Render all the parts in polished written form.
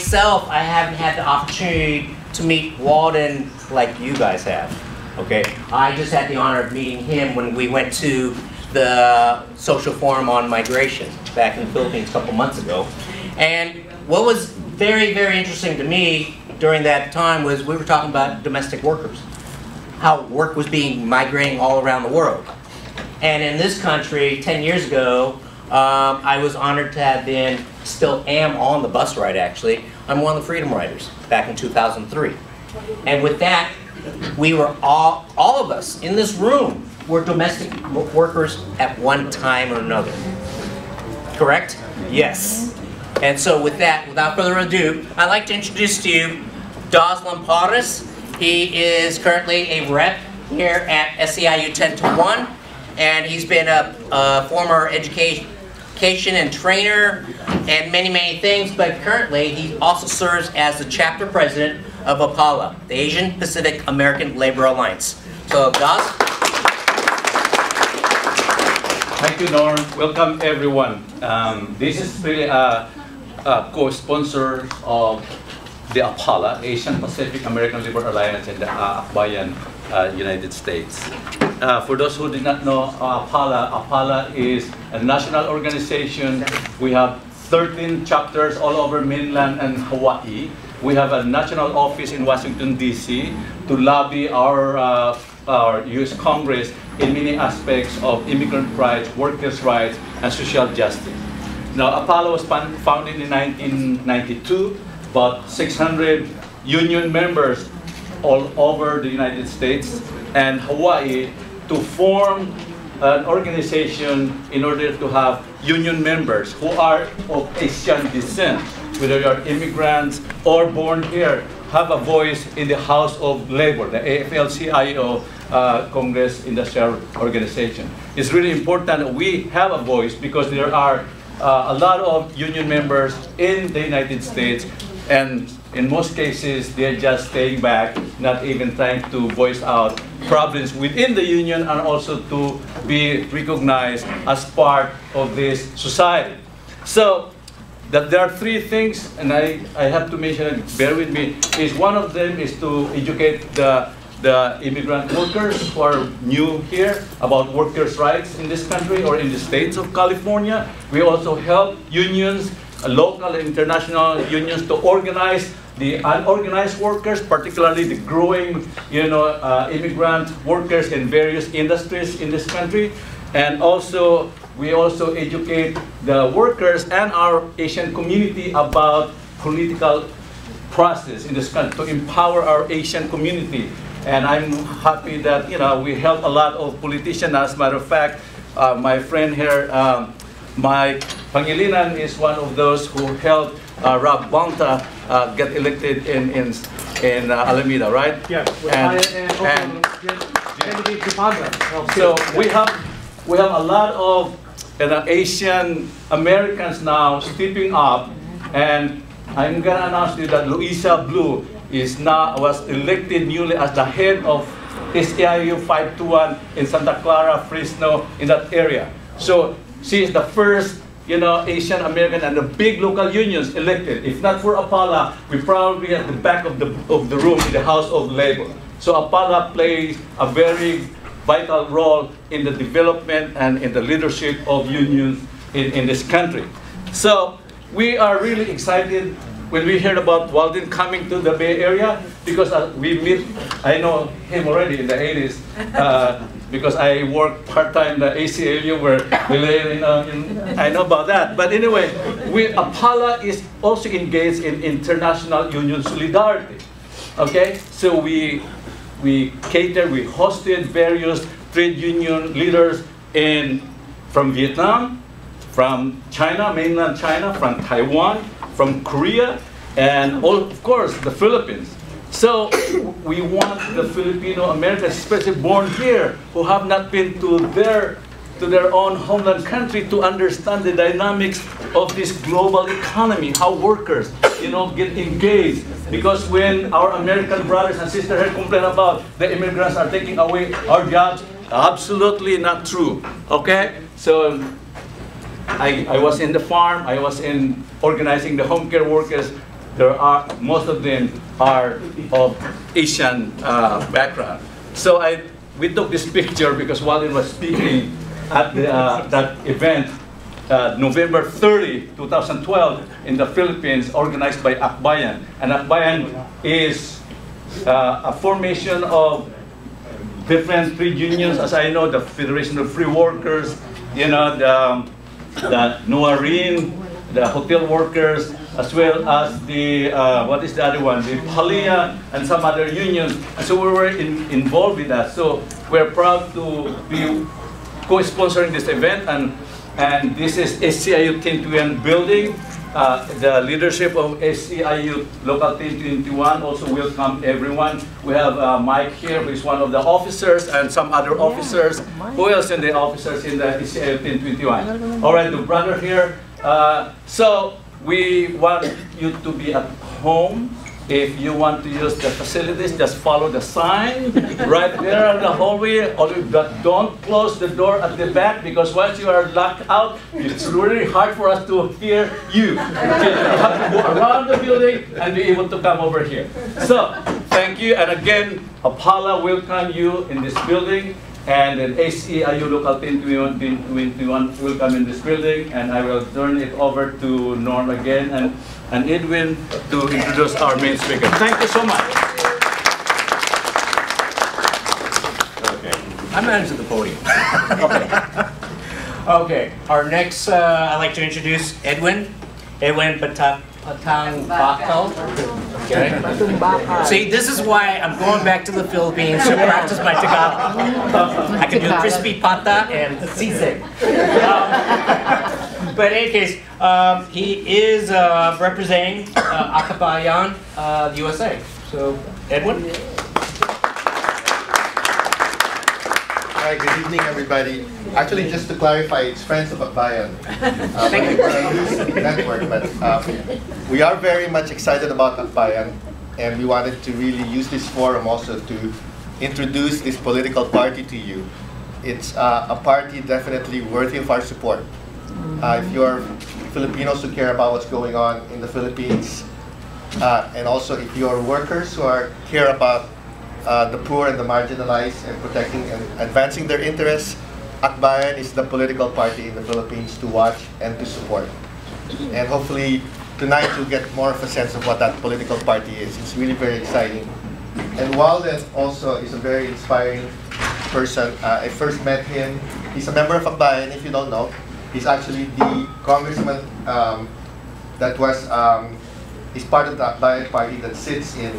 myself, I haven't had the opportunity to meet Walden like you guys have. Okay, I just had the honor of meeting him when we went to the social forum on migration back in the Philippines a couple months ago. And what was very, very interesting to me during that time was we were talking about domestic workers, how work was being migrating all around the world. And in this country, 10 years ago, I was honored to have been, still am on the bus ride actually. I'm one of the Freedom Riders back in 2003. And with that, we were all of us in this room were domestic workers at one time or another. Correct? Yes. And so with that, without further ado, I'd like to introduce to you Doslan Paris. He is currently a rep here at SEIU 10-1, and he's been a former education and trainer and many, many things, but currently he also serves as the chapter president of APALA, the Asian Pacific American Labor Alliance. So, Dos? Thank you, Norm. Welcome, everyone. This is really a co-sponsor of the APALA, Asian Pacific American Labor Alliance, in the Akbayan, United States. For those who did not know, APALA is a national organization. We have 13 chapters all over mainland and Hawaii. We have a national office in Washington, D.C. to lobby our U.S. Congress in many aspects of immigrant rights, workers' rights, and social justice. Now, APALA was founded in 1992, about 600 union members all over the United States and Hawaii to form an organization in order to have union members who are of Asian descent, whether you are immigrants or born here, have a voice in the House of Labor, the AFL-CIO Congress Industrial Organization. It's really important that we have a voice because there are a lot of union members in the United States, and in most cases, they're just staying back, not even trying to voice out problems within the union and also to be recognized as part of this society. So, that there are three things, and I have to mention it, bear with me, is one of them is to educate the immigrant workers who are new here about workers' rights in this country or in the states of California. We also help unions, local and international unions, to organize the unorganized workers, particularly the growing, immigrant workers in various industries in this country. And also, we also educate the workers and our Asian community about political process in this country to empower our Asian community. And I'm happy that we help a lot of politicians. As a matter of fact, my friend here, Mike Pangilinan, is one of those who helped Rob Bonta get elected in Alameda, right? Yeah. So we have a lot of Asian Americans now stepping up, and I'm gonna announce to you that Luisa Blue was elected newly as the head of SEIU 521 in Santa Clara, Fresno, in that area. So she is the first, Asian American and the big local unions elected. If not for APALA, we probably at the back of the room in the House of Labor. So APALA plays a very vital role in the development and in the leadership of unions in this country. So we are really excited when we heard about Walden coming to the Bay Area, because I know him already in the 80s, because I worked part-time in the ACLU where I know about that. But anyway, APALA is also engaged in international union solidarity. Okay, so we hosted various trade union leaders from Vietnam, from China, mainland China, from Taiwan, from Korea, and of course the Philippines. So we want the Filipino Americans, especially born here, who have not been to their own homeland country, to understand the dynamics of this global economy, how workers, get engaged. Because when our American brothers and sisters here complain about the immigrants are taking away our jobs, absolutely not true. Okay, so I was in the farm, I was in organizing the home care workers most of them are of Asian background. So we took this picture because Walden was speaking at that event, November 30, 2012, in the Philippines, organized by Akbayan. And Akbayan is a formation of different trade unions, as I know, the Federation of Free Workers, you know, the Nuarin, the hotel workers, as well as the, what is the other one? The Palia and some other unions. And so we were involved in that. So we're proud to be co-sponsoring this event. And this is SCIU 1021 building. The leadership of SCIU Local 1021 also welcome everyone. We have Mike here, who is one of the officers, and some other officers. Who else in the officers in the SCIU 1021? All right, the brother here. So we want you to be at home. If you want to use the facilities, just follow the sign right there in the hallway. But don't close the door at the back, because once you are locked out, it's really hard for us to hear you. Okay, you have to go around the building and be able to come over here. So, thank you. And again, Apala welcome you in this building. And then SCIU Local 1021 will come in this building. And I will turn it over to Norm again and Edwin to introduce our main speaker. Thank you so much. Okay, I'm managing the podium. Okay. Okay, our next, I'd like to introduce Edwin Patang Bakal. Okay. See, this is why I'm going back to the Philippines to practice my Tagalog. I can do crispy pata and sisig. But in any case, he is representing Akabayan, the USA. So, Edwin? Hi, good evening, everybody. Actually, just to clarify, it's Friends of Akbayan. Network, but we are very much excited about Akbayan, and we wanted to really use this forum also to introduce this political party to you. It's a party definitely worthy of our support. If you're Filipinos who care about what's going on in the Philippines, and also if you're workers who care about the poor and the marginalized and protecting and advancing their interests, Akbayan is the political party in the Philippines to watch and to support. And hopefully tonight you'll get more of a sense of what that political party is. It's really very exciting. And Walden also is a very inspiring person. I first met him. He's a member of Akbayan, if you don't know. He's actually the congressman that was, he's part of the Akbayan party that sits in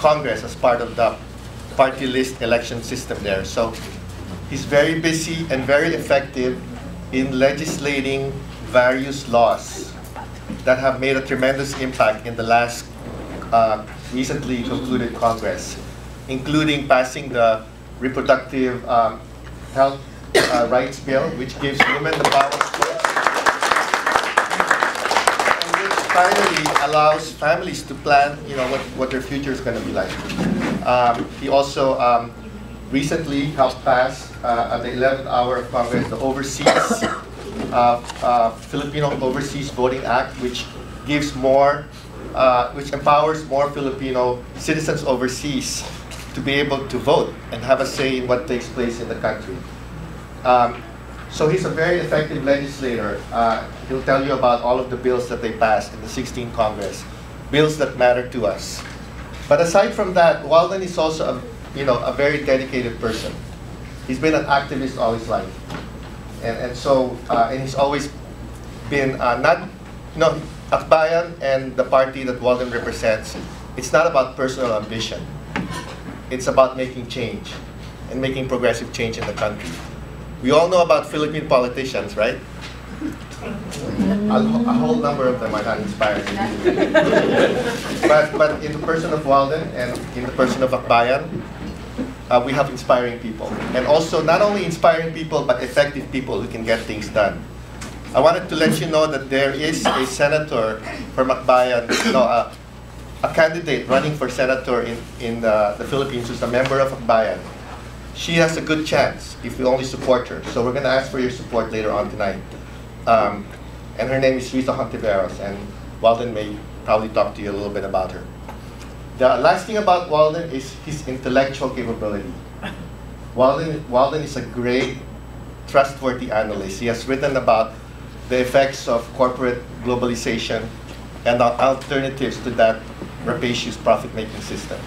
Congress as part of the party list election system there. So he's very busy and very effective in legislating various laws that have made a tremendous impact in the last recently concluded Congress, including passing the reproductive health rights bill, which gives women the power to choose, and which finally allows families to plan, you know, what their future is going to be like. He also recently helped pass at the 11th hour of Congress the Overseas Filipino Overseas Voting Act, which gives more, which empowers more Filipino citizens overseas to be able to vote and have a say in what takes place in the country. So he's a very effective legislator. He'll tell you about all of the bills that they passed in the 16th Congress, bills that matter to us. But aside from that, Walden is also a very dedicated person. He's been an activist all his life, and he's always been Akbayan and the party that Walden represents. It's not about personal ambition. It's about making change and making progressive change in the country. We all know about Philippine politicians, right? A whole number of them are not inspiring. but in the person of Walden and in the person of Akbayan, we have inspiring people. And also not only inspiring people, but effective people who can get things done. I wanted to let you know that there is a senator from Akbayan, a candidate running for senator in the Philippines who's a member of Akbayan. She has a good chance if we only support her. So we're going to ask for your support later on tonight. And her name is Rita Hontiveros, and Walden may probably talk to you a little bit about her. The last thing about Walden is his intellectual capability. Walden is a great, trustworthy analyst. He has written about the effects of corporate globalization and alternatives to that rapacious profit-making system.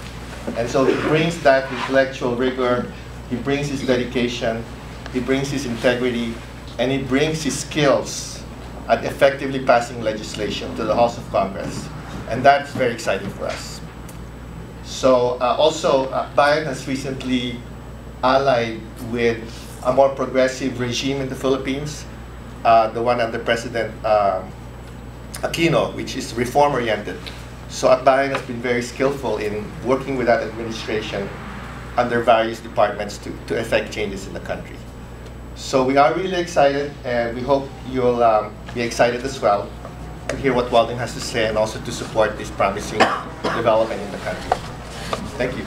And so he brings that intellectual rigor, he brings his dedication, he brings his integrity, and he brings his skills at effectively passing legislation to the House of Congress. And that's very exciting for us. So also, Bayan has recently allied with a more progressive regime in the Philippines, the one under President Aquino, which is reform-oriented. So Akbayan has been very skillful in working with that administration under various departments to effect changes in the country. So we are really excited, and we hope you'll be excited as well to hear what Walden has to say and also to support this promising development in the country. Thank you.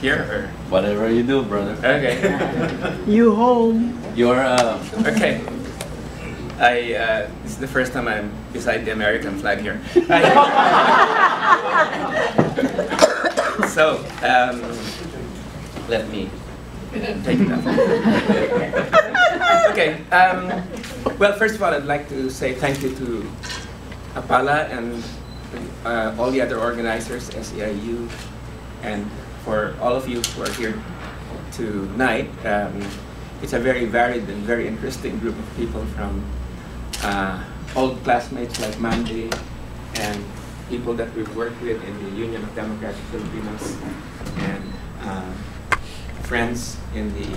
Here or Whatever you do, brother. okay. You home. You're Okay. This is the first time I'm beside the American flag here. So let me take it up. Okay. Well, first of all, I'd like to say thank you to Apala and all the other organizers, SEIU, and for all of you who are here tonight. It's a very varied and very interesting group of people, from old classmates like Mandy and people that we've worked with in the Union of Democratic Filipinos, and friends in the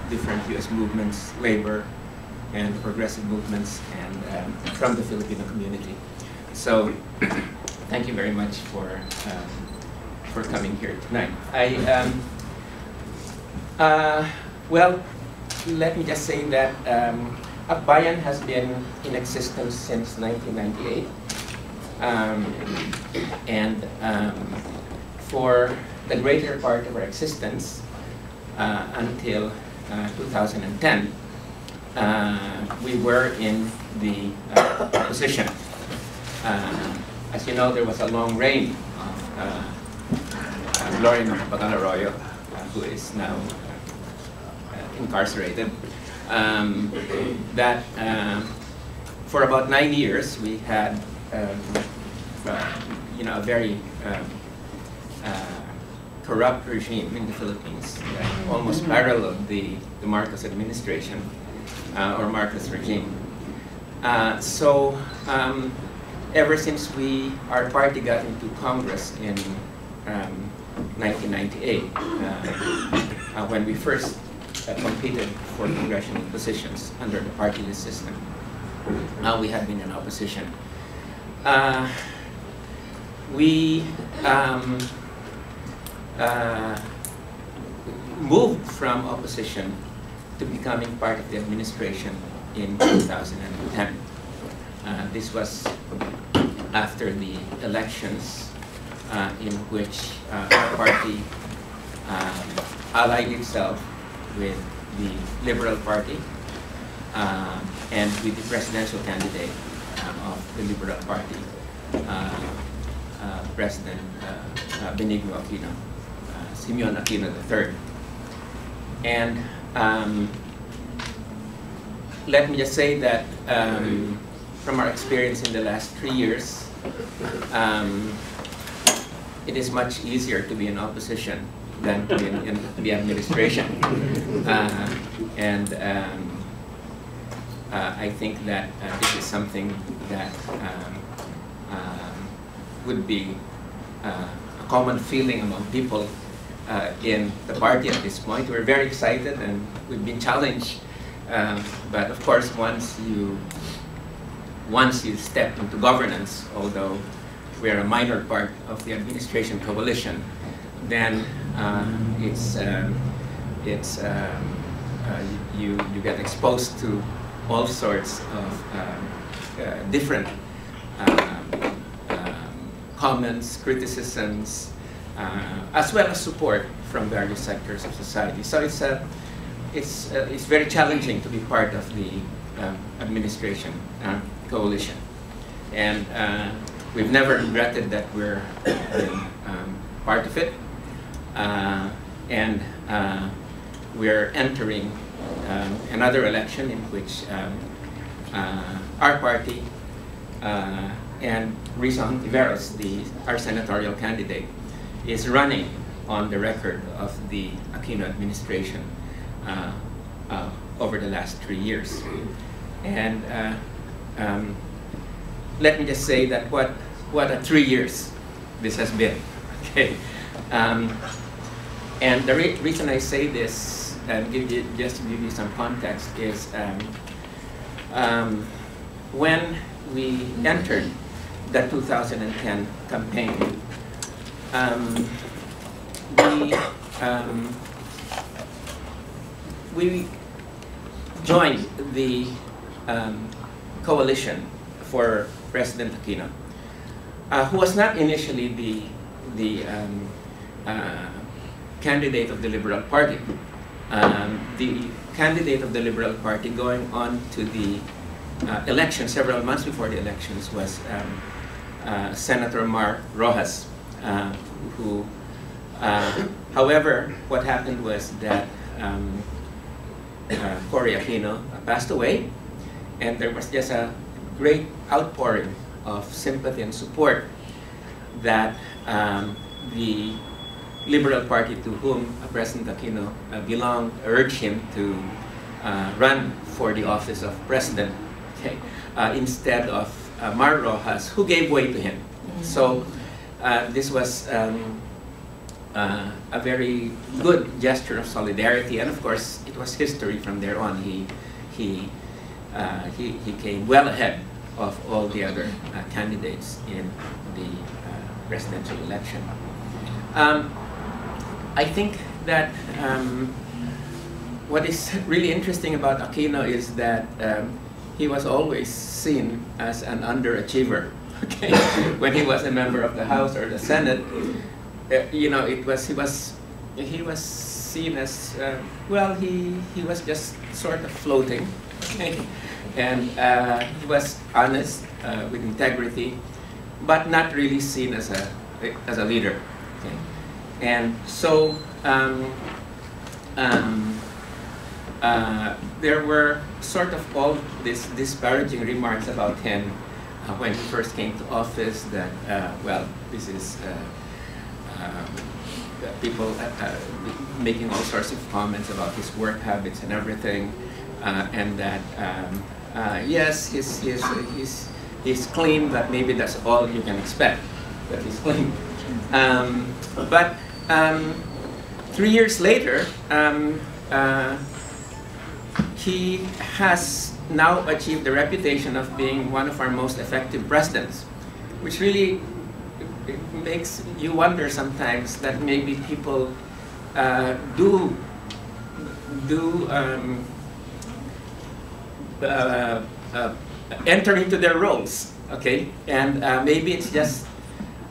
different U.S. movements, labor and progressive movements, and from the Filipino community. So thank you very much for coming here tonight. Well, let me just say that Akbayan has been in existence since 1998. And for the greater part of our existence, until 2010, we were in the opposition. As you know, there was a long reign of Gloria Macapagal-Arroyo, who is now incarcerated. That for about 9 years we had a very corrupt regime in the Philippines that almost paralleled the Marcos administration or Marcos regime. So ever since our party got into Congress in 1998, when we first competed for congressional positions under the party-less system, we had been in opposition. We moved from opposition to becoming part of the administration in 2010. This was after the elections in which our party allied itself with the Liberal Party and with the presidential candidate of the Liberal Party, President Benigno Aquino, Simeon Aquino III. And let me just say that from our experience in the last 3 years, it is much easier to be in opposition than to be in the administration. I think that this is something that would be a common feeling among people in the party at this point. We're very excited and we've been challenged, but of course once you step into governance, although we're a minor part of the administration coalition, then you get exposed to all sorts of different comments, criticisms, as well as support from various sectors of society. So it's very challenging to be part of the administration coalition, and we've never regretted that we're part of it, and we're entering another election in which our party and Risa Hontiveros, our senatorial candidate, is running on the record of the Aquino administration over the last 3 years. And let me just say that what a 3 years this has been. Okay, and the reason I say this, just to give you some context, is when we entered the 2010 campaign, we joined the coalition for President Aquino, who was not initially the candidate of the Liberal Party. The candidate of the Liberal Party going on to the election several months before the elections was Senator Mar Rojas, who, however, what happened was that Cory Aquino passed away, and there was just a great outpouring of sympathy and support that the Liberal Party, to whom President Aquino belonged, urged him to run for the office of president, okay, instead of Mar Rojas, who gave way to him. So this was a very good gesture of solidarity, and of course it was history from there on. He came well ahead of all the other candidates in the presidential election. I think that what is really interesting about Aquino is that he was always seen as an underachiever. Okay, when he was a member of the House or the Senate, you know, he was seen as well. He was just sort of floating, okay, and he was honest with integrity, but not really seen as a leader. Okay, and so there were sort of all these disparaging remarks about him when he first came to office, that well, this is people making all sorts of comments about his work habits and everything, and that yes, he's clean, but maybe that's all you can expect, that he's clean. But 3 years later, he has now achieved the reputation of being one of our most effective presidents, which really makes you wonder sometimes that maybe people do enter into their roles, okay? And maybe it's just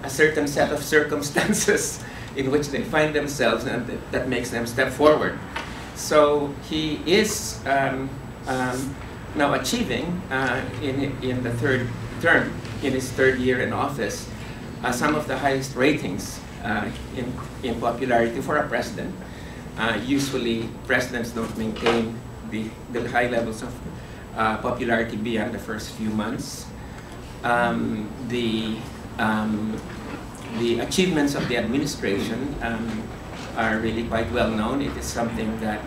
a certain set of circumstances in which they find themselves, and that makes them step forward. So he is now achieving in the third term, in his third year in office, some of the highest ratings in popularity for a president. Usually, presidents don't maintain the high levels of popularity beyond the first few months. The achievements of the administration are really quite well known. It is something that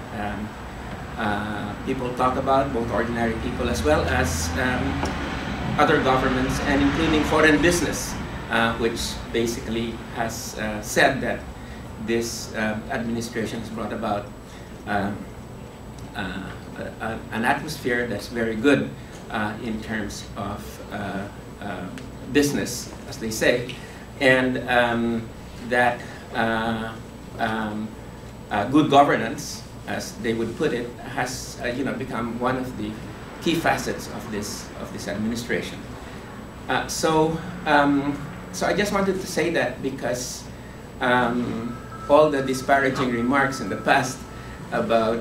people talk about, both ordinary people as well as other governments, and including foreign business, which basically has said that this administration has brought about an atmosphere that's very good in terms of business, as they say, and that good governance, as they would put it, has become one of the key facets of this administration. So so I just wanted to say that because all the disparaging remarks in the past about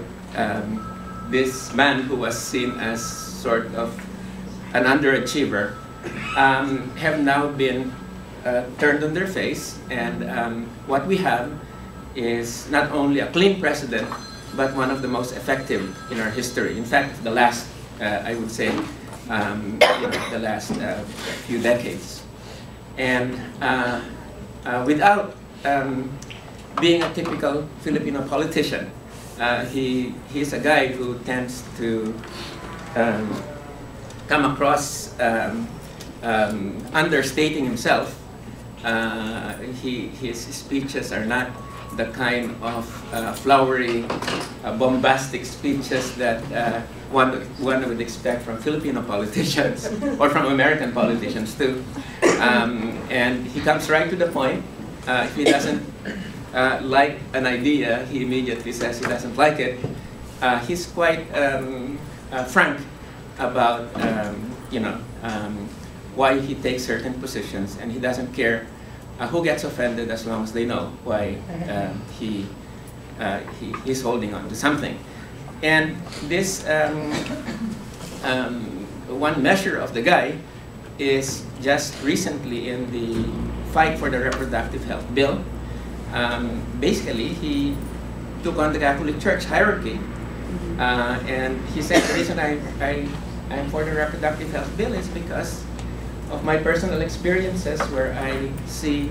this man who was seen as sort of an underachiever have now been turned on their face, and what we have is not only a clean president, but one of the most effective in our history. In fact, the last, I would say, the last few decades. And without being a typical Filipino politician, he's a guy who tends to come across understating himself. His speeches are not the kind of flowery, bombastic speeches that one would expect from Filipino politicians or from American politicians too. And he comes right to the point. If he doesn't like an idea, he immediately says he doesn't like it. He's quite frank about why he takes certain positions, and he doesn't care who gets offended as long as they know why he's holding on to something. And this one measure of the guy is just recently in the fight for the reproductive health bill. Basically, he took on the Catholic Church hierarchy, and he said the reason I'm for the reproductive health bill is because of my personal experiences where I see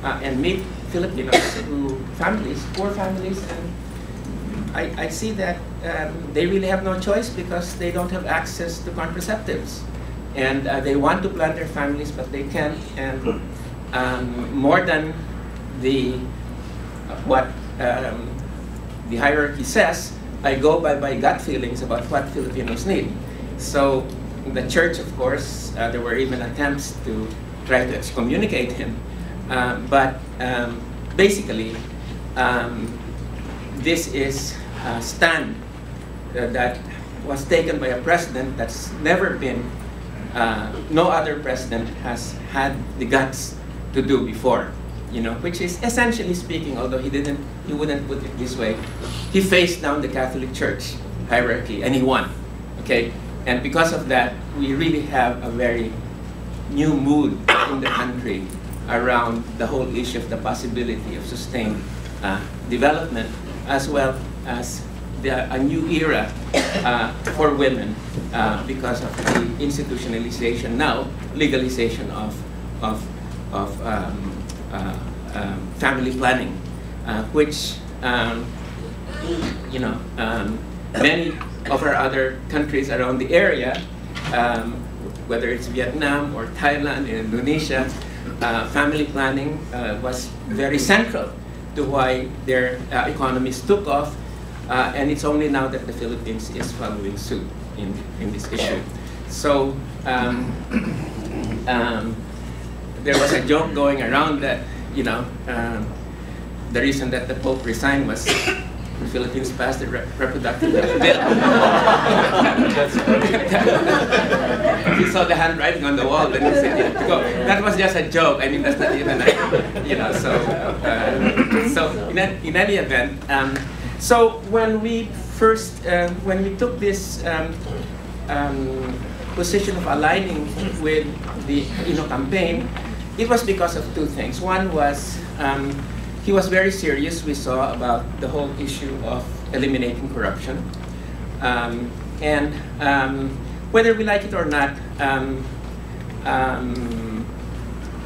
and meet Filipinos poor families, and I see that they really have no choice because they don't have access to contraceptives. And they want to plan their families, but they can't. And more than what the hierarchy says, I go by my gut feelings about what Filipinos need. So the church, of course, there were even attempts to try to excommunicate him. But basically, this is a stand that was taken by a president that's never been, no other president has had the guts to do before. Which is essentially speaking, although he wouldn't put it this way, he faced down the Catholic Church hierarchy and he won. Okay, and because of that, we really have a very new mood in the country around the whole issue of the possibility of sustained development, as well as a new era for women because of the institutionalization, now legalization of family planning, which many of our other countries around the area, whether it's Vietnam or Thailand, Indonesia, family planning was very central to why their economies took off, and it's only now that the Philippines is following suit in this issue. So there was a joke going around that the reason that the Pope resigned was the Philippines passed the reproductive health bill. He saw the handwriting on the wall and he said, "Yeah, go." That was just a joke. I mean, that's not even, So in any event, so when we took this position of aligning with the campaign, it was because of two things. One was he was very serious, we saw, about the whole issue of eliminating corruption. And whether we like it or not,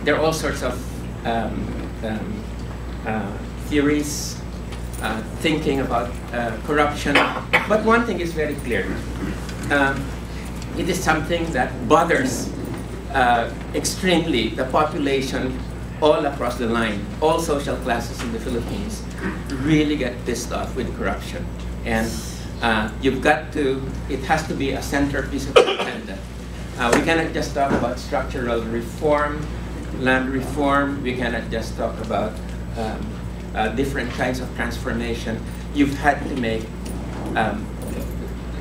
there are all sorts of theories, thinking about corruption. But one thing is very clear. It is something that bothers extremely the population all across the line. All social classes in the Philippines really get pissed off with corruption. And it has to be a centerpiece of the agenda. We cannot just talk about structural reform, land reform. We cannot just talk about different kinds of transformation. You've had to make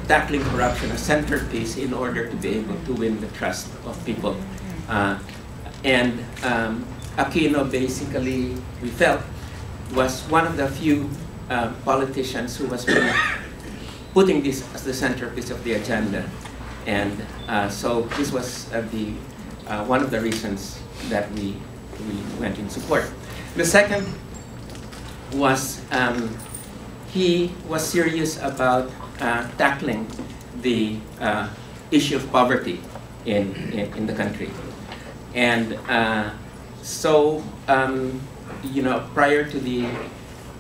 tackling corruption a centerpiece in order to be able to win the trust of people. And Aquino basically, we felt, was one of the few politicians who was really putting this as the centerpiece of the agenda. And so this was one of the reasons that we went in support. The second was he was serious about tackling the issue of poverty in the country. And so, prior to the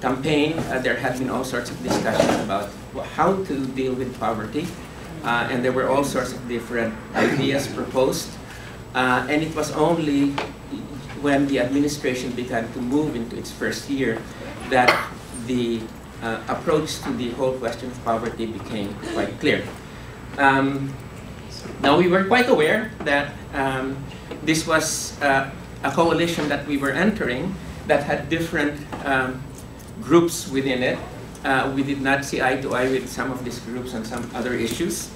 campaign, there had been all sorts of discussion about how to deal with poverty. And there were all sorts of different ideas proposed. And it was only when the administration began to move into its first year that the approach to the whole question of poverty became quite clear. Now, we were quite aware that this was a coalition that we were entering that had different groups within it. We did not see eye to eye with some of these groups on some other issues,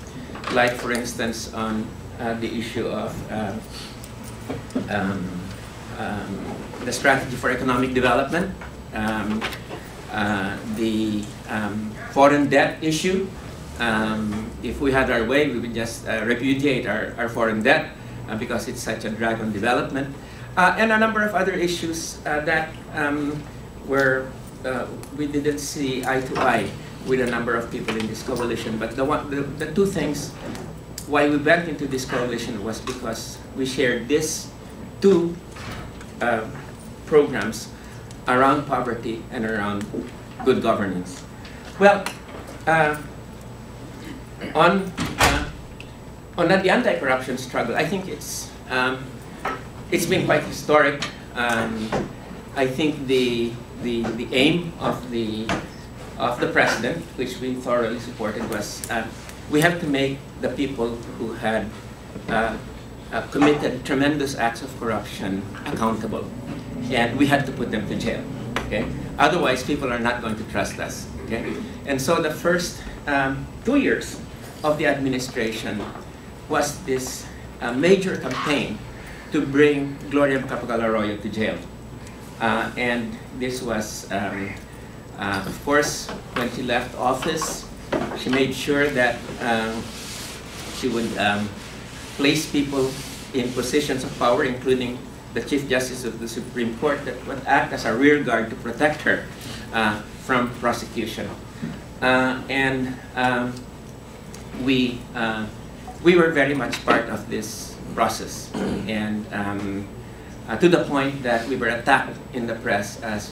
like, for instance, on the issue of the strategy for economic development, the foreign debt issue. If we had our way, we would just repudiate our foreign debt because it's such a drag on development, and a number of other issues that we didn't see eye to eye with a number of people in this coalition. But the two things why we went into this coalition was because we shared these two programs around poverty and around good governance. Well, on the anti-corruption struggle, I think it's been quite historic. I think the aim of the president, which we thoroughly supported, was we have to make the people who had committed tremendous acts of corruption accountable, and we had to put them to jail. Okay, otherwise people are not going to trust us. Okay, and so the first 2 years of the administration was this major campaign to bring Gloria Macapagal-Arroyo to jail. And this was, of course, when she left office, she made sure that she would place people in positions of power, including the Chief Justice of the Supreme Court, that would act as a rear guard to protect her from prosecution. We were very much part of this process, and to the point that we were attacked in the press as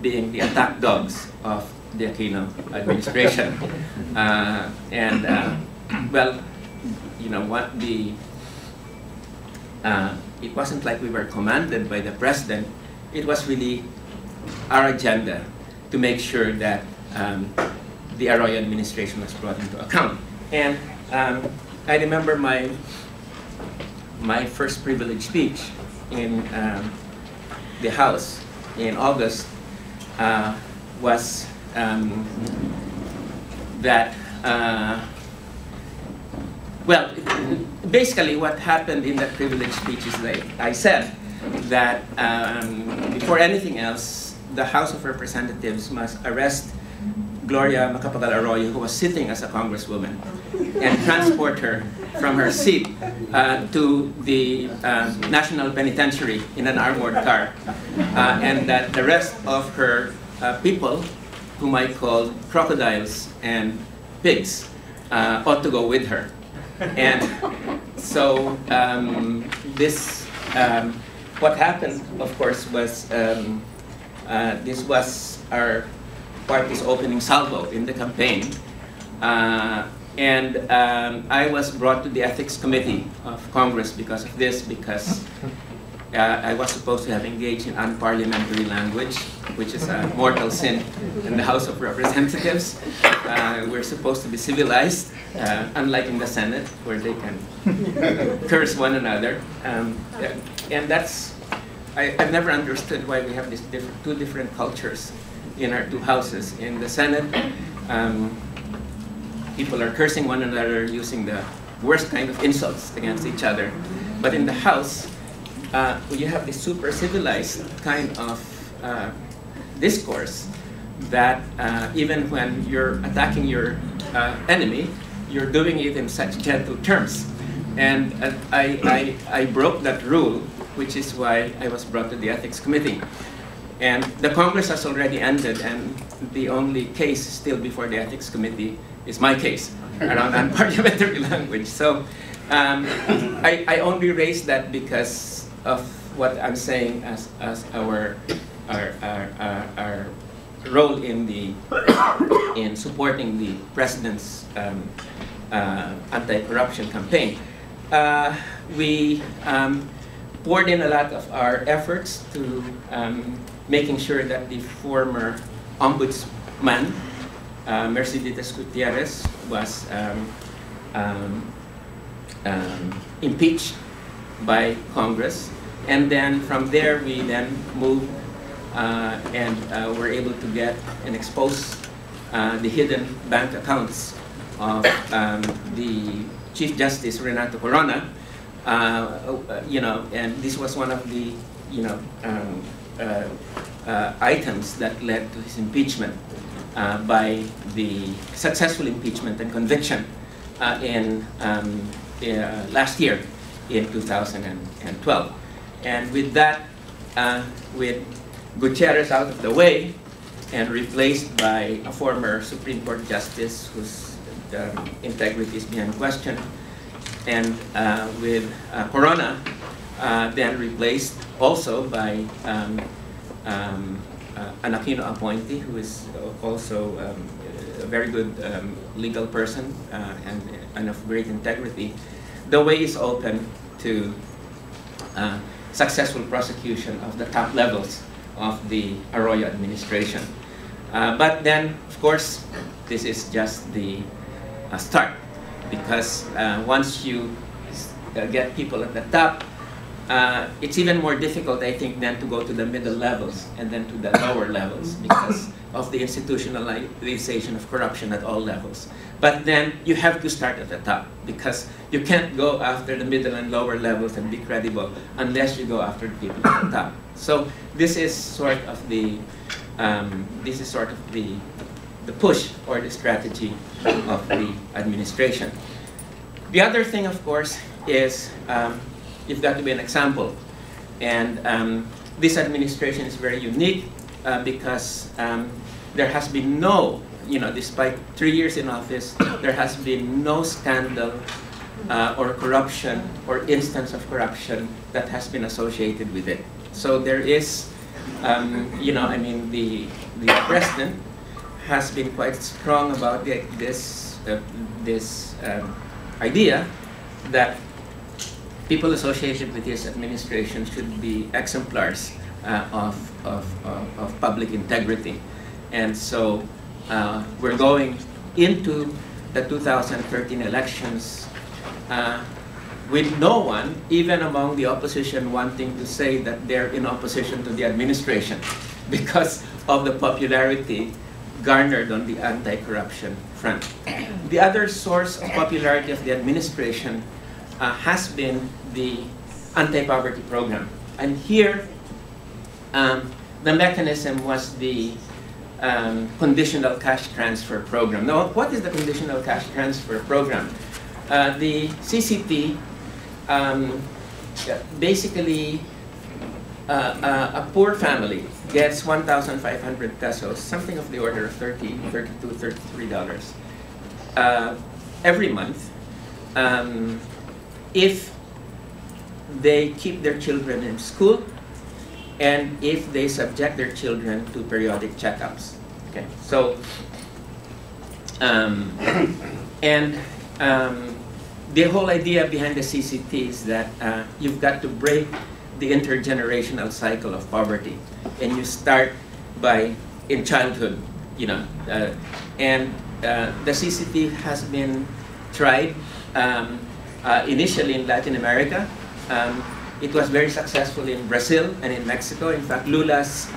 being the attack dogs of the Aquino administration. Well, you know what, it wasn't like we were commanded by the president. It was really our agenda to make sure that the Arroyo administration was brought into account. And I remember my first privilege speech in the House in August was that, well, basically what happened in that privilege speech is that I said that before anything else, the House of Representatives must arrest Gloria Macapagal-Arroyo, who was sitting as a congresswoman, and transport her from her seat to the National Penitentiary in an armored car, and that the rest of her people, whom I called crocodiles and pigs, ought to go with her. And so what happened, of course, was this was our party's opening salvo in the campaign. And I was brought to the Ethics Committee of Congress because of this, because I was supposed to have engaged in unparliamentary language, which is a mortal sin in the House of Representatives. We're supposed to be civilized, unlike in the Senate, where they can curse one another. And that's, I've never understood why we have these two different cultures in our two houses. In the Senate, people are cursing one another, using the worst kind of insults against each other. But in the House, you have this super civilized kind of discourse that even when you're attacking your enemy, you're doing it in such gentle terms. And I broke that rule, which is why I was brought to the Ethics Committee. And the Congress has already ended, and the only case still before the Ethics Committee is my case around unparliamentary language. So I only raised that because of what I'm saying as our role in supporting the president's anti-corruption campaign. We poured in a lot of our efforts to making sure that the former ombudsman, Mercedes Gutierrez, was impeached by Congress. And then from there, we then moved and were able to get and expose the hidden bank accounts of the Chief Justice Renato Corona. And this was one of the items that led to his impeachment by the successful impeachment and conviction in last year in 2012. And with that, with Gutierrez out of the way and replaced by a former Supreme Court Justice whose integrity is beyond question, and with Corona then replaced also by an Aquino appointee who is also a very good legal person and of great integrity, the way is open to successful prosecution of the top levels of the Arroyo administration. But then, of course, this is just the start, because once you get people at the top, it's even more difficult, I think, than to go to the middle levels and then to the lower levels because of the institutionalization of corruption at all levels. But then you have to start at the top, because you can't go after the middle and lower levels and be credible unless you go after the people at the top. So this is sort of the the push or the strategy of the administration. The other thing, of course, is you've got to be an example. And this administration is very unique because there has been no, despite 3 years in office, there has been no scandal or corruption or instance of corruption that has been associated with it. So there is, the president has been quite strong about this idea that people associated with his administration should be exemplars of public integrity. And so we're going into the 2013 elections with no one, even among the opposition, wanting to say that they're in opposition to the administration because of the popularity garnered on the anti-corruption front. The other source of popularity of the administration has been the anti-poverty program. And here, the mechanism was the conditional cash transfer program. Now, what is the conditional cash transfer program? The CCT, basically, a poor family gets 1,500 pesos, something of the order of $30, $32, $33 every month, if they keep their children in school and if they subject their children to periodic checkups. Okay, so the whole idea behind the CCT is that you've got to break the intergenerational cycle of poverty, and you start in childhood, and the CCT has been tried initially in Latin America. It was very successful in Brazil and in Mexico. In fact, Lula's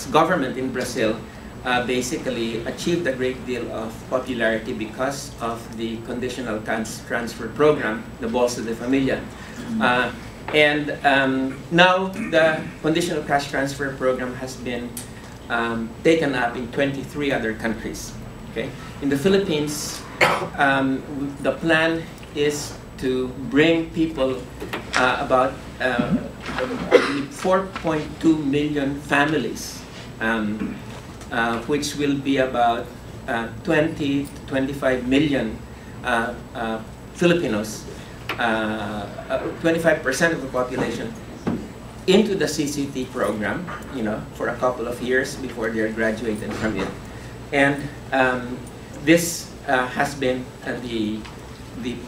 government in Brazil basically achieved a great deal of popularity because of the conditional transfer program, the Bolsa de Familia. And now the conditional cash transfer program has been taken up in 23 other countries. Okay? In the Philippines, the plan is to bring people, about 4.2 million families, which will be about 20 to 25 million Filipinos, 25% of the population, into the CCT program, for a couple of years before they're graduated from it. And this has been the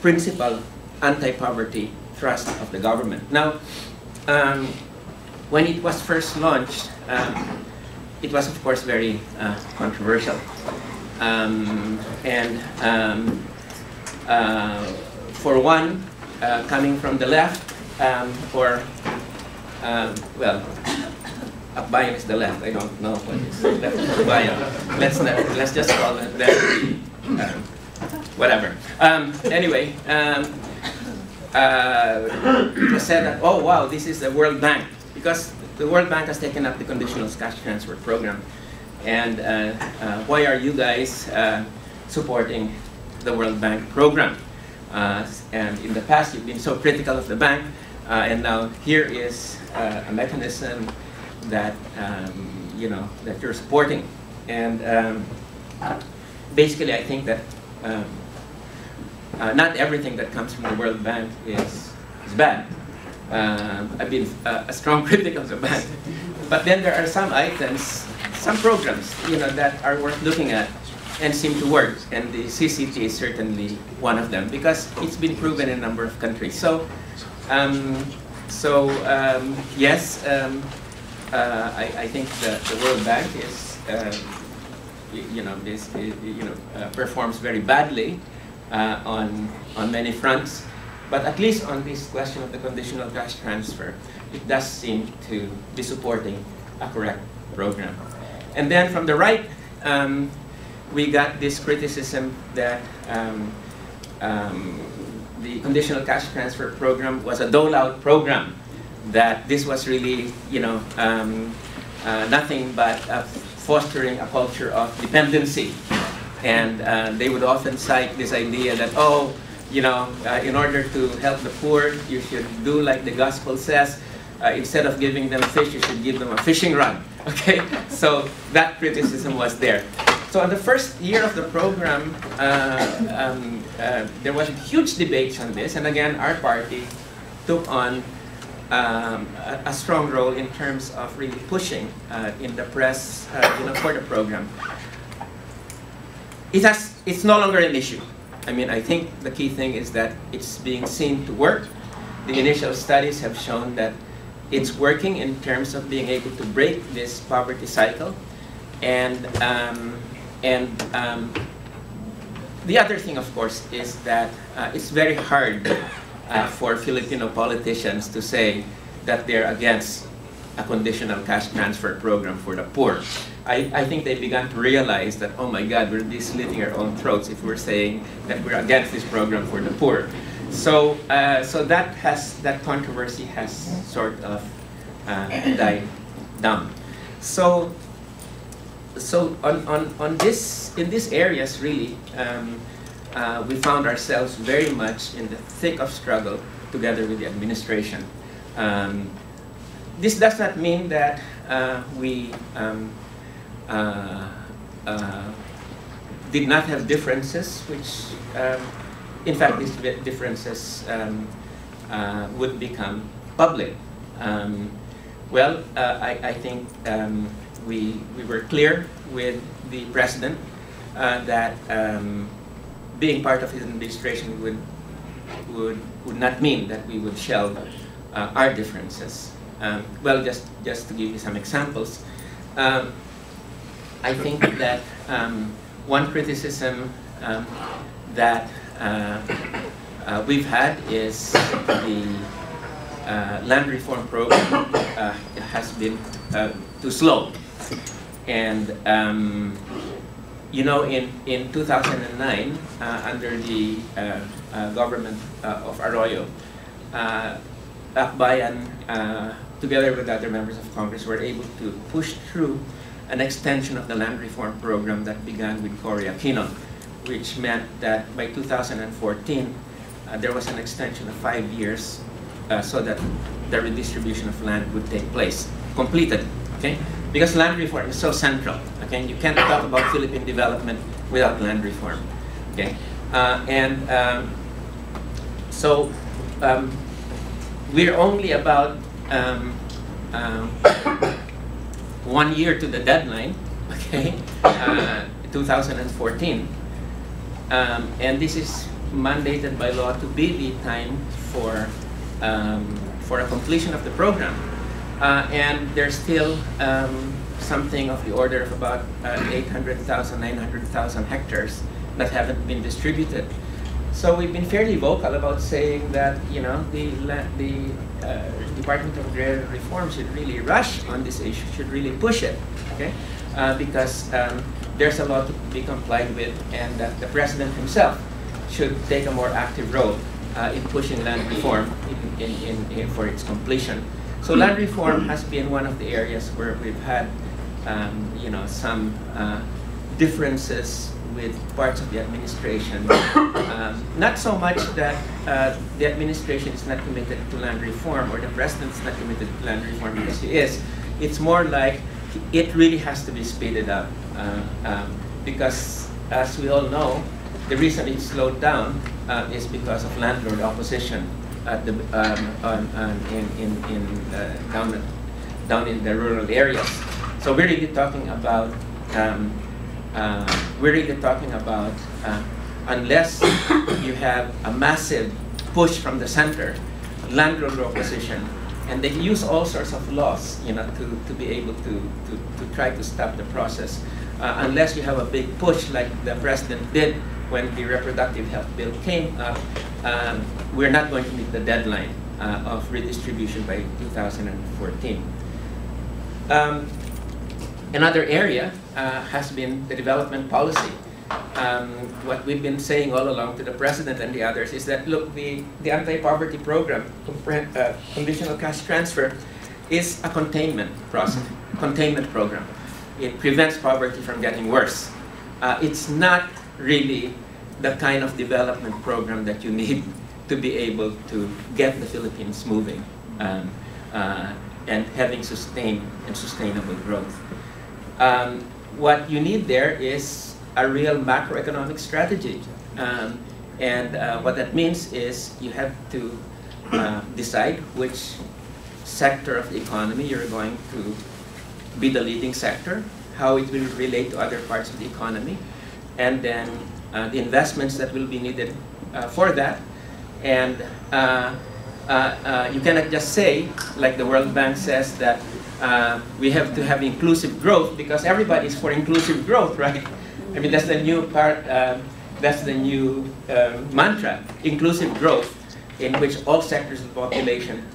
principal anti-poverty thrust of the government. Now, when it was first launched, it was of course very controversial. For one, coming from the left, well, Akbayan is the left. I don't know what is left of Akbayan. Let's just call it that. Whatever. Anyway, it was said that, oh wow, this is the World Bank, because the World Bank has taken up the conditional cash transfer program, and why are you guys supporting the World Bank program? And in the past, you've been so critical of the bank, and now here is a mechanism that that you're supporting. And basically, I think that not everything that comes from the World Bank is bad. I've been a strong critic of the bank, but then there are some items, some programs, that are worth looking at and seem to work, and the CCT is certainly one of them, because it's been proven in a number of countries. So, yes, I think the World Bank is, performs very badly on many fronts, but at least on this question of the conditional cash transfer, it does seem to be supporting a correct program. And then from the right, we got this criticism that the conditional cash transfer program was a dole-out program, that this was really, nothing but fostering a culture of dependency. And they would often cite this idea that, oh, in order to help the poor, you should do like the gospel says. Instead of giving them fish, you should give them a fishing rod. Okay, so that criticism was there. So on the first year of the program, there was huge debates on this, and again, our party took on a strong role in terms of really pushing in the press, for the program. It's no longer an issue. I mean, I think the key thing is that it's being seen to work. The initial studies have shown that it's working in terms of being able to break this poverty cycle. And the other thing, of course, is that it's very hard for Filipino politicians to say that they're against a conditional cash transfer program for the poor. I think they began to realize that, oh my God, we're slitting our own throats if we're saying that we're against this program for the poor. So, that controversy has sort of died down. So in these areas, really, we found ourselves very much in the thick of struggle together with the administration. This does not mean that we did not have differences, which, in fact, these differences would become public. I think we were clear with the president that being part of his administration would not mean that we would shelve our differences. Just to give you some examples, I think that one criticism that we've had is the land reform program has been too slow. And in 2009, under the government of Arroyo, Akbayan, together with other members of Congress, were able to push through an extension of the land reform program that began with Cory Aquino, which meant that by 2014, there was an extension of 5 years so that the redistribution of land would take place, completed, okay? Because land reform is so central, okay? You can't talk about Philippine development without land reform, okay? So we're only about 1 year to the deadline, okay? 2014. And this is mandated by law to be the time for a completion of the program. And there's still something of the order of about 800,000, 900,000 hectares that haven't been distributed. So we've been fairly vocal about saying that, you know, the Department of Agrarian Reform should really rush on this issue, should really push it, okay? Because there's a lot to be complied with, and that the President himself should take a more active role in pushing land reform for its completion. So land reform has been one of the areas where we've had, you know, some differences with parts of the administration. Not so much that the administration is not committed to land reform or the President is not committed to land reform, because he is. It's more like it really has to be speeded up. Because as we all know, the reason it slowed down is because of landlord opposition at the, down in the rural areas. So we're really talking about unless you have a massive push from the center, landlord opposition, and they use all sorts of laws, you know, to be able to try to stop the process. Unless you have a big push like the President did when the reproductive health bill came up, we're not going to meet the deadline of redistribution by 2014. Another area has been the development policy. What we've been saying all along to the President and the others is that, look, the anti-poverty program, conditional cash transfer, is a containment process, containment program. It prevents poverty from getting worse. It's not really the kind of development program that you need to be able to get the Philippines moving and having sustained and sustainable growth. What you need there is a real macroeconomic strategy. What that means is you have to decide which sector of the economy you're going to be the leading sector, how it will relate to other parts of the economy, and then the investments that will be needed for that. And you cannot just say, like the World Bank says, that we have to have inclusive growth because everybody's for inclusive growth, right? I mean, that's the new part, that's the new mantra, inclusive growth, in which all sectors of the population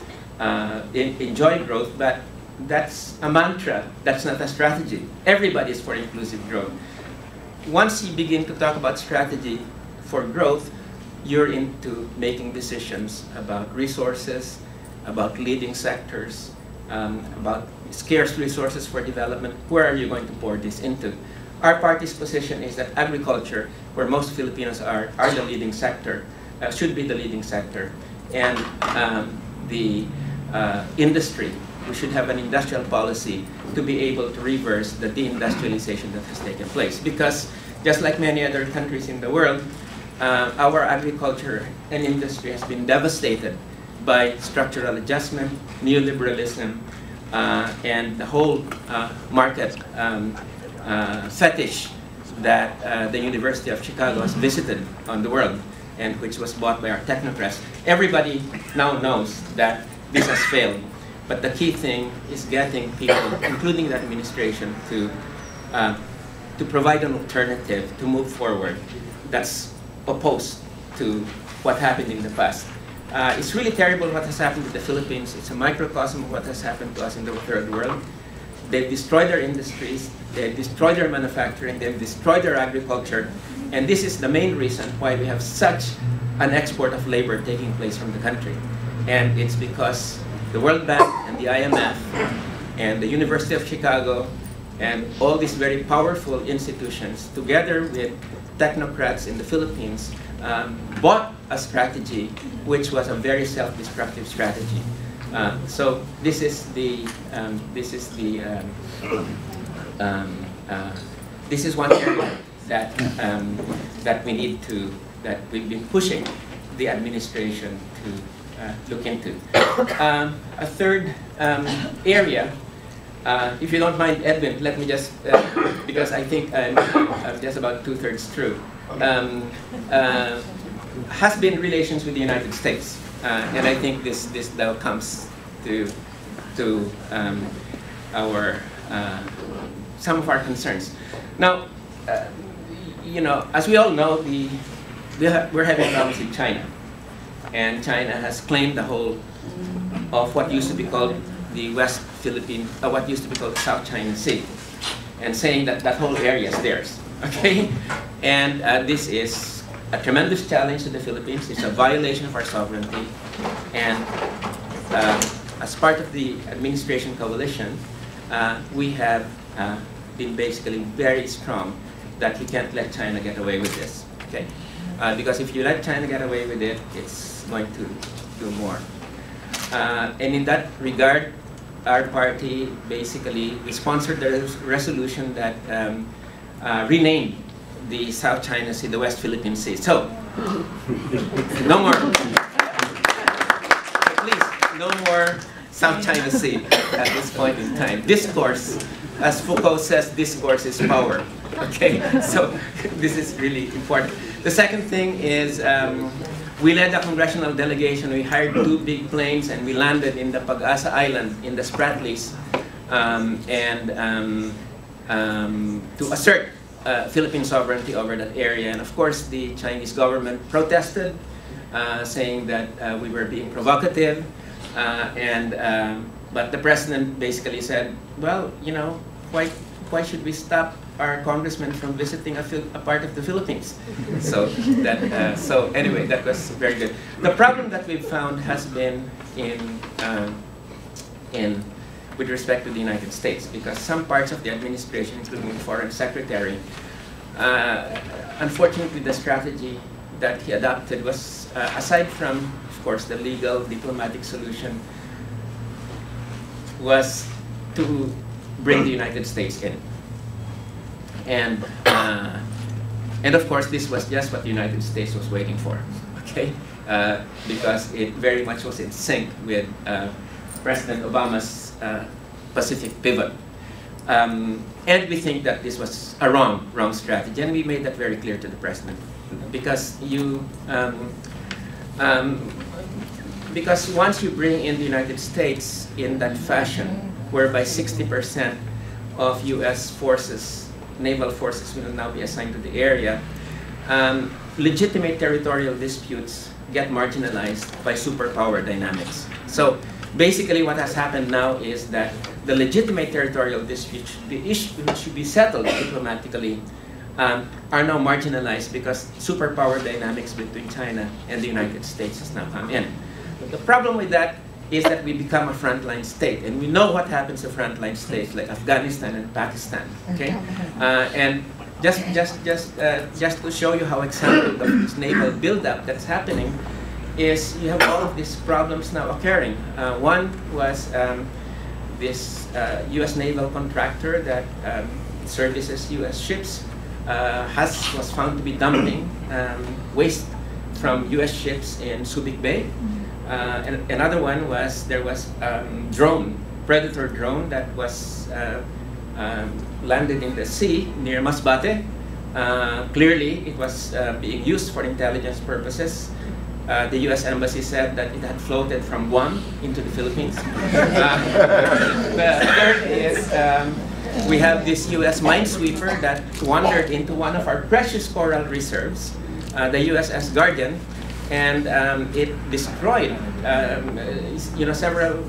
enjoy growth, but that's a mantra, that's not a strategy. Everybody's for inclusive growth. Once you begin to talk about strategy for growth, you're into making decisions about resources, about leading sectors, about scarce resources for development. Where are you going to pour this into? Our party's position is that agriculture, where most Filipinos are the leading sector, should be the leading sector. And the industry, we should have an industrial policy to be able to reverse the deindustrialization that has taken place. Because just like many other countries in the world, our agriculture and industry has been devastated by structural adjustment, neoliberalism, and the whole market fetish that the University of Chicago has visited on the world, and which was bought by our technocrats. Everybody now knows that this has failed. But the key thing is getting people, including the administration, to provide an alternative to move forward that's opposed to what happened in the past. It's really terrible what has happened to the Philippines. It's a microcosm of what has happened to us in the third world. They've destroyed our industries, they've destroyed our manufacturing, they've destroyed our agriculture, and this is the main reason why we have such an export of labor taking place from the country. And it's because the World Bank and the IMF and the University of Chicago and all these very powerful institutions, together with technocrats in the Philippines, bought a strategy which was a very self-destructive strategy. So this is one area that we've been pushing the administration to look into. A third area, if you don't mind, Edwin, let me just, because I think I'm just about 2/3 through, has been relations with the United States. And I think this now comes to some of our concerns. Now, as we all know, we're having problems with China. And China has claimed the whole of what used to be called the West Philippine, what used to be called the South China Sea, and saying that that whole area is theirs. Okay, and this is a tremendous challenge to the Philippines. It's a violation of our sovereignty, and as part of the administration coalition, we have been basically very strong that we can't let China get away with this. Okay, because if you let China get away with it, it's going to do more. And in that regard, our party basically, we sponsored the resolution that renamed the South China Sea the West Philippine Sea. So, no more. Please, no more South China Sea at this point in time. Discourse, as Foucault says, discourse is power. Okay, so this is really important. The second thing is we led a congressional delegation. We hired 2 big planes and we landed in the Pag-asa Island in the Spratlys to assert Philippine sovereignty over that area. And of course, the Chinese government protested, saying that we were being provocative. But the president basically said, well, why should we stop our congressman from visiting a part of the Philippines? So anyway, that was very good. The problem that we've found has been with respect to the United States, because some parts of the administration, including the foreign secretary, unfortunately the strategy that he adopted was, aside from, of course, the legal diplomatic solution, was to bring the United States in. And of course, this was just what the United States was waiting for, okay? Because it very much was in sync with President Obama's Pacific pivot. And we think that this was a wrong strategy, and we made that very clear to the president. Because because once you bring in the United States in that fashion, whereby 60% of U.S. forces, naval forces, will now be assigned to the area, legitimate territorial disputes get marginalized by superpower dynamics. So basically what has happened now is that the legitimate territorial disputes which should be settled diplomatically are now marginalized because superpower dynamics between China and the United States has now come in. But the problem with that is that we become a frontline state, and we know what happens to frontline states like Afghanistan and Pakistan. Okay, and just to show you how example of this naval buildup that's happening is you have all of these problems now occurring. One was this U.S. naval contractor that services U.S. ships was found to be dumping waste from U.S. ships in Subic Bay. And another one was there was predator drone that was landed in the sea near Masbate. Clearly, it was being used for intelligence purposes. The U.S. Embassy said that it had floated from Guam into the Philippines. The third is we have this U.S. minesweeper that wandered into one of our precious coral reserves, the USS Guardian, and it destroyed several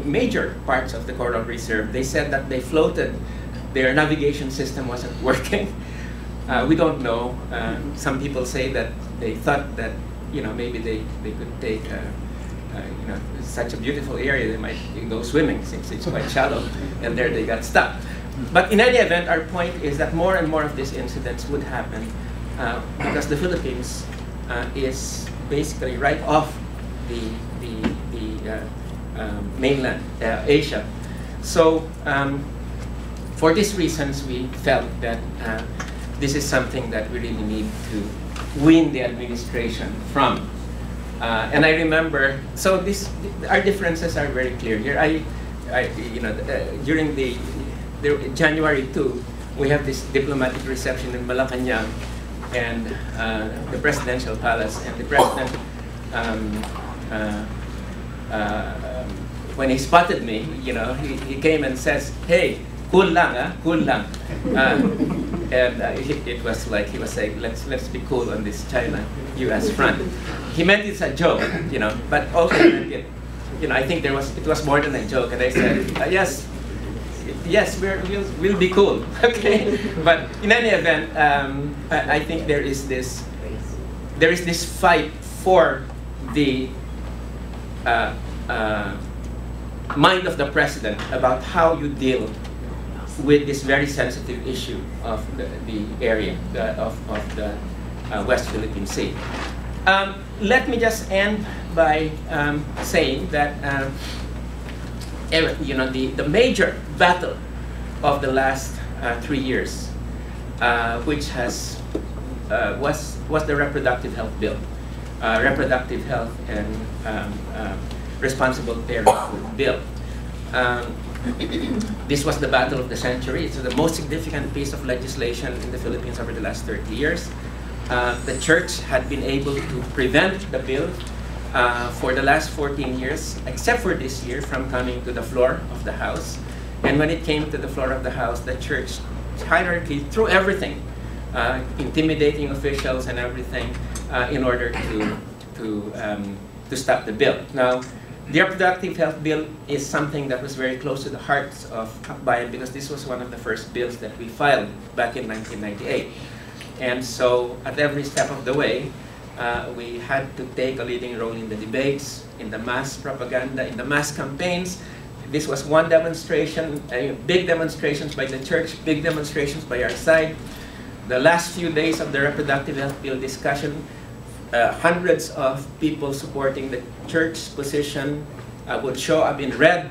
major parts of the coral reserve. They said that they floated, their navigation system wasn't working. We don't know. Some people say that they thought that maybe they could take it's such a beautiful area, they might go swimming since it's quite shallow, and there they got stuck. But in any event, our point is that more and more of these incidents would happen because the Philippines is basically right off the mainland Asia. So for these reasons, we felt that this is something that we really need to win the administration from. And I remember, so our differences are very clear here. During the January 2, we have this diplomatic reception in Malacanang and the presidential palace, and the president, when he spotted me, he came and says, "Hey, cool lang, cool lang." It was like he was saying, let's be cool on this China-U.S. front. He meant it as a joke, but also meant it, I think it was more than a joke. And I said, yes, we'll be cool, okay. But in any event, I think there is this fight for the mind of the president about how you deal with this very sensitive issue of the area of the West Philippine Sea. Let me just end by saying that the major battle of the last 3 years, which was the Reproductive Health Bill, Reproductive Health and Responsible Parenthood Bill. This was the battle of the century. It's the most significant piece of legislation in the Philippines over the last 30 years. The church had been able to prevent the bill for the last 14 years, except for this year, from coming to the floor of the House. And when it came to the floor of the House, the church hierarchy threw everything, intimidating officials and everything, in order to stop the bill. Now, the Reproductive Health Bill is something that was very close to the hearts of Bayan because this was one of the first bills that we filed back in 1998. And so at every step of the way, we had to take a leading role in the debates, in the mass propaganda, in the mass campaigns. This was one demonstration, big demonstrations by the church, big demonstrations by our side. The last few days of the Reproductive Health Bill discussion, hundreds of people supporting the church's position would show up in red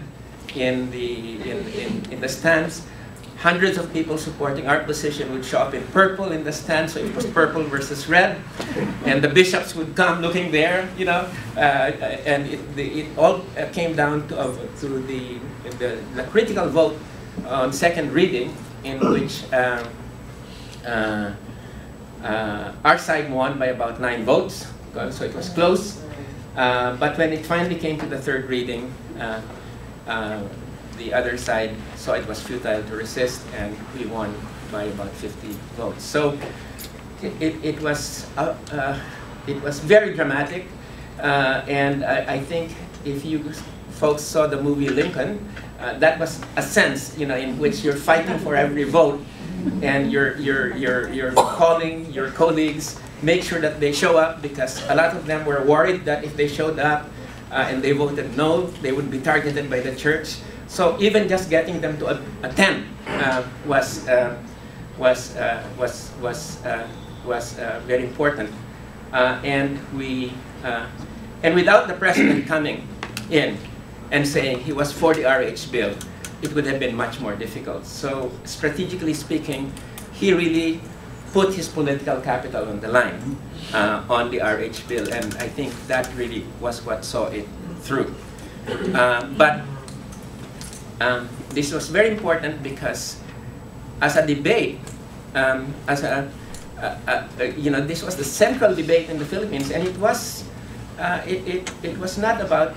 in the stands. Hundreds of people supporting our position would show up in purple in the stands, so it was purple versus red. And the bishops would come looking there, and it all came down to the critical vote on second reading, in which our side won by about 9 votes, so it was close. But when it finally came to the third reading, the other side saw it was futile to resist, and we won by about 50 votes. So it was very dramatic, and I think if you folks saw the movie Lincoln, that was a sense, in which you're fighting for every vote, and you're calling your colleagues, make sure that they show up, because a lot of them were worried that if they showed up and they voted no, they would be targeted by the church. So even just getting them to attend was very important, and without the president coming in and saying he was for the RH bill, it would have been much more difficult. So strategically speaking, he really put his political capital on the line on the RH bill, and I think that really was what saw it through. But this was very important because as a debate, this was the central debate in the Philippines, and it was not about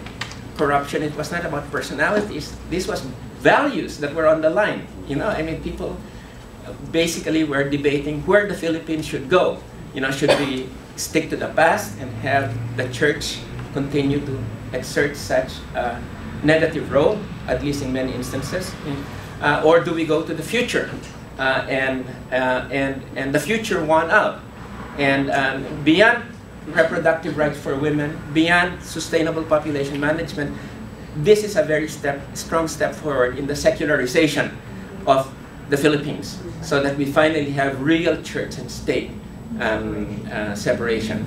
corruption, it was not about personalities, this was values that were on the line. People basically were debating where the Philippines should go. Should we stick to the past and have the church continue to exert such a negative role, at least in many instances, or do we go to the future? And the future won out. And beyond reproductive rights for women, beyond sustainable population management, this is a very strong step forward in the secularization of the Philippines, so that we finally have real church and state separation.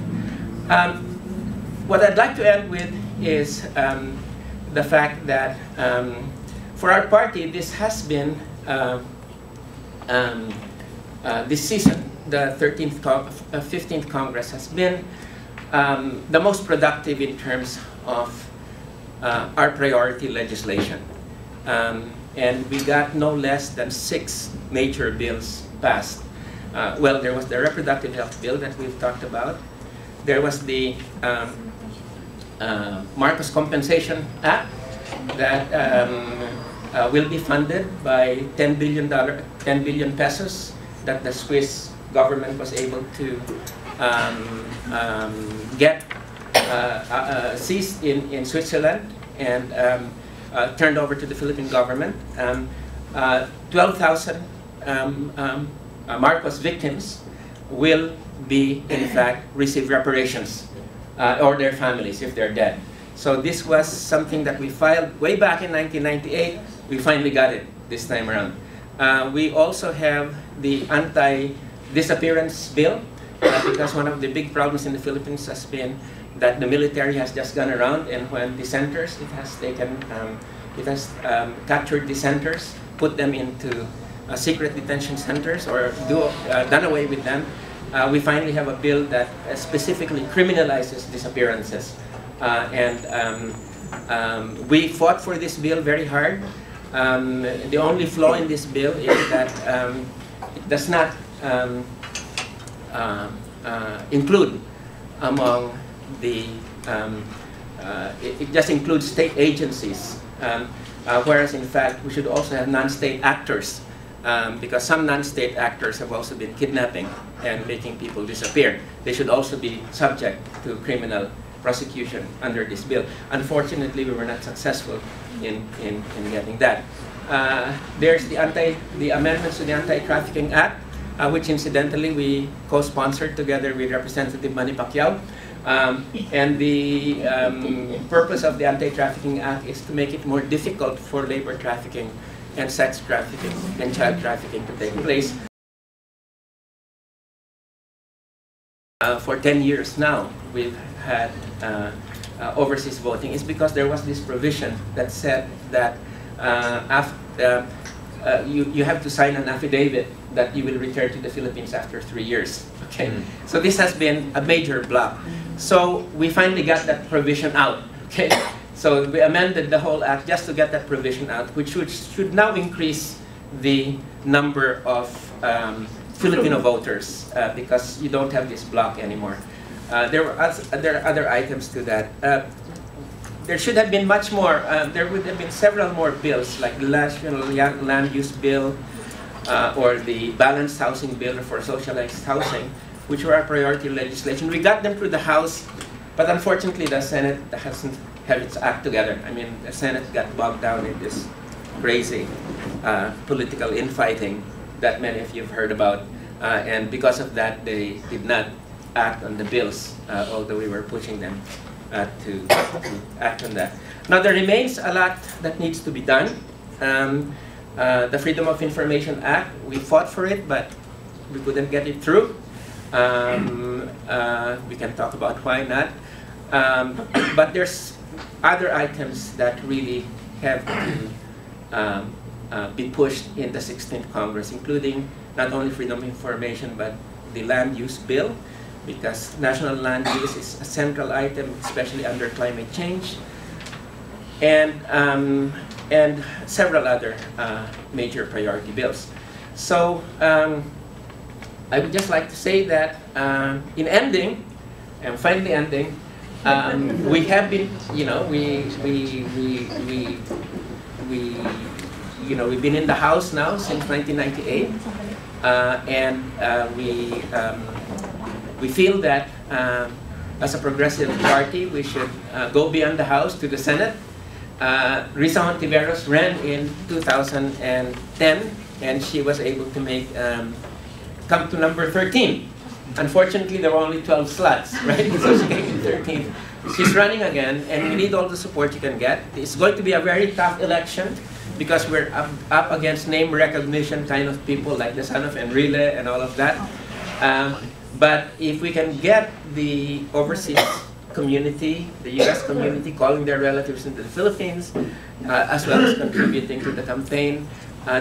What I'd like to end with is the fact that for our party, this has been, this season, the 15th Congress has been the most productive in terms of our priority legislation. And we got no less than 6 major bills passed. Well, there was the reproductive health bill that we've talked about. There was the Marcos Compensation Act that will be funded by 10 billion pesos that the Swiss government was able to get seized in Switzerland and turned over to the Philippine government. 12,000 Marcos victims will be, in fact, receive reparations, or their families if they're dead. So this was something that we filed way back in 1998. We finally got it this time around. We also have the anti-disappearance bill, because one of the big problems in the Philippines has been that the military has just gone around, and when dissenters, it has captured dissenters, put them into secret detention centers, or done away with them. We finally have a bill that specifically criminalizes disappearances. We fought for this bill very hard. The only flaw in this bill is that it does not include among the, it just includes state agencies, whereas in fact we should also have non-state actors, because some non-state actors have also been kidnapping and making people disappear. They should also be subject to criminal prosecution under this bill. Unfortunately, we were not successful in getting that. There's the amendments to the Anti-Trafficking Act, which incidentally we co-sponsored together with Representative Manny Pacquiao. And the purpose of the Anti-Trafficking Act is to make it more difficult for labor trafficking and sex trafficking and child trafficking to take place. For 10 years now, we've had overseas voting. It's because there was this provision that said that you have to sign an affidavit that you will return to the Philippines after 3 years. Okay, so this has been a major block. So we finally got that provision out. Okay, so we amended the whole act just to get that provision out, which should now increase the number of Filipino voters because you don't have this block anymore. There are other items to that. There should have been much more. There would have been several more bills, like the National Land Use Bill or the Balanced Housing Bill for Socialized Housing, which were our priority legislation. We got them through the House, but unfortunately the Senate hasn't had its act together. I mean, the Senate got bogged down in this crazy political infighting that many of you have heard about. And because of that, they did not act on the bills, although we were pushing them to act on that. Now, there remains a lot that needs to be done. The Freedom of Information Act, we fought for it, but we couldn't get it through. We can talk about why not. But there's other items that really have to be pushed in the 16th Congress, including not only freedom of information, but the land use bill, because national land use is a central item, especially under climate change, and several other major priority bills. So I would just like to say that in ending, and finally ending, we have been, we've been in the House now since 1998, and we feel that as a progressive party, we should go beyond the House to the Senate. Risa Hontiveros ran in 2010, and she was able to come to number 13 Unfortunately, there were only 12 slots, right? So she came in 13th. She's running again, and we need all the support you can get. It's going to be a very tough election because we're up against name recognition kind of people like the son of Enrile and all of that. But if we can get the overseas community, the U.S. community, calling their relatives into the Philippines, as well as contributing to the campaign,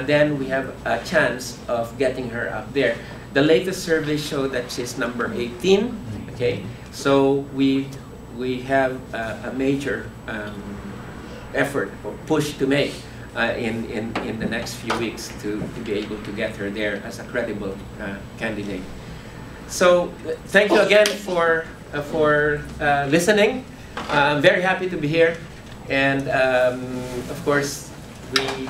then we have a chance of getting her up there. The latest survey showed that she's number 18. Okay, so we have a major effort or push to make in the next few weeks to be able to get her there as a credible candidate. So thank you again for listening. I'm very happy to be here, and of course, the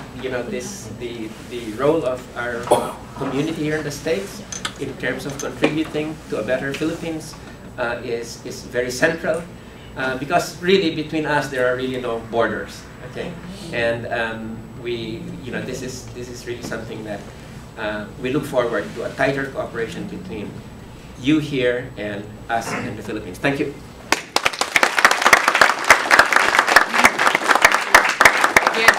role of our community here in the States in terms of contributing to a better Philippines is very central, because really between us there are really no borders. Okay, and this is really something that we look forward to, a tighter cooperation between you here and us in the Philippines. Thank you. Again,